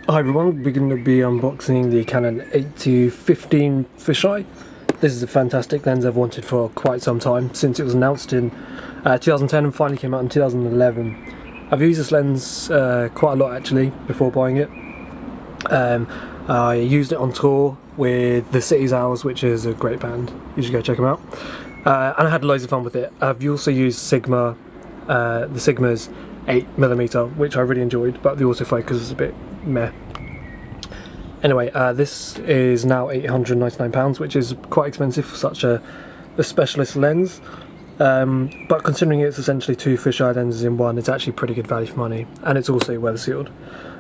Hi everyone, we're going to be unboxing the Canon 8-15 fisheye. This is a fantastic lens I've wanted for quite some time, since it was announced in 2010 and finally came out in 2011. I've used this lens quite a lot actually before buying it. I used it on tour with the City's Owls, which is a great band. You should go check them out. And I had loads of fun with it. I've also used Sigma, the Sigma's 8mm, which I really enjoyed, but the autofocus is a bit meh. Anyway, this is now £899, which is quite expensive for such a specialist lens. But considering it's essentially two fisheye lenses in one, it's actually pretty good value for money, and it's also weather sealed.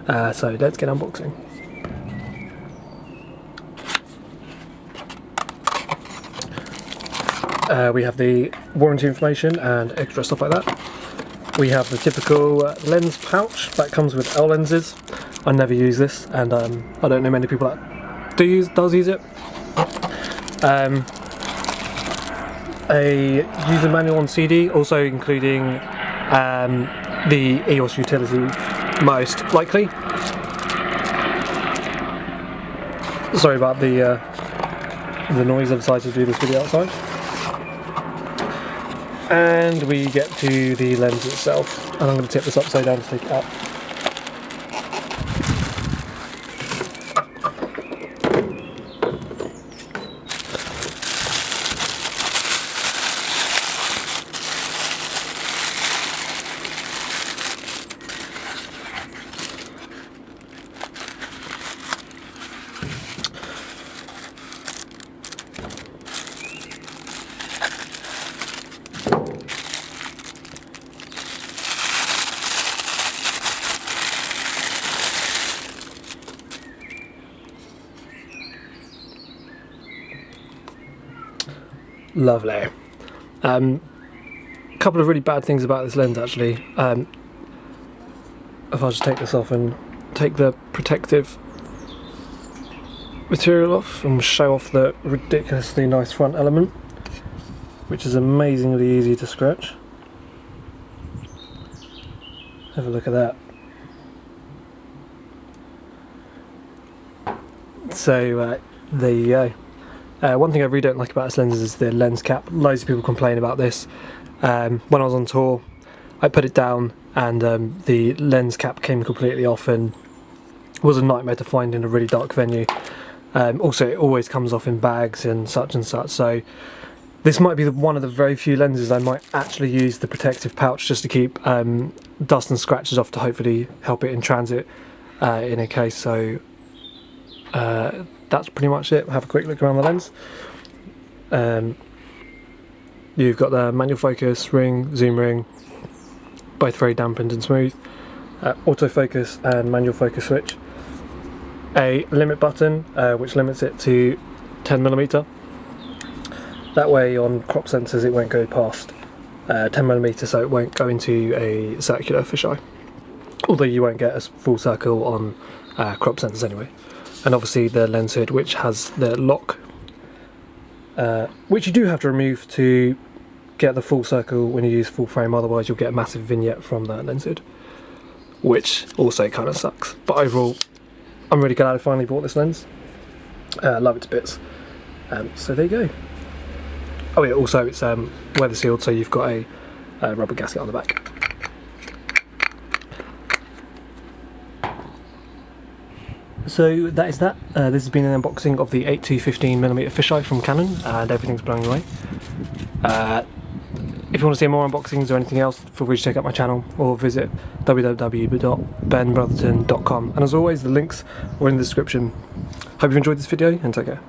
So let's get unboxing. We have the warranty information and extra stuff like that. We have the typical lens pouch that comes with L lenses. I never use this, and I don't know many people that does use it. A user manual on CD, also including the EOS utility, most likely. Sorry about the noise. I decided to do this video outside. And we get to the lens itself, and I'm going to tip this upside down to take it out. Lovely. A couple of really bad things about this lens actually. If I just take this off and take the protective material off and show off the ridiculously nice front element, which is amazingly easy to scratch. Have a look at that. So there you go. One thing I really don't like about this lens is the lens cap. Loads of people complain about this. When I was on tour, I put it down and the lens cap came completely off and was a nightmare to find in a really dark venue. Also, it always comes off in bags and such, so this might be one of the very few lenses I might actually use the protective pouch just to keep dust and scratches off, to hopefully help it in transit in a case. So that's pretty much it. Have a quick look around the lens. You've got the manual focus ring, zoom ring, both very dampened and smooth. Autofocus and manual focus switch. A limit button which limits it to 10mm. That way on crop sensors it won't go past 10mm, so it won't go into a circular fisheye. Although you won't get a full circle on crop sensors anyway. And obviously the lens hood, which has the lock, which you do have to remove to get the full circle when you use full frame, otherwise you'll get a massive vignette from that lens hood, which also kind of sucks. But overall, I'm really glad I finally bought this lens. Love it to bits. So there you go. Oh yeah, also it's weather sealed, so you've got a rubber gasket on the back. So that is that. This has been an unboxing of the 8-15mm fisheye from Canon, and everything's blown away. If you want to see more unboxings or anything else, feel free to check out my channel or visit www.benbrotherton.com. And as always, the links are in the description. Hope you've enjoyed this video, and take care.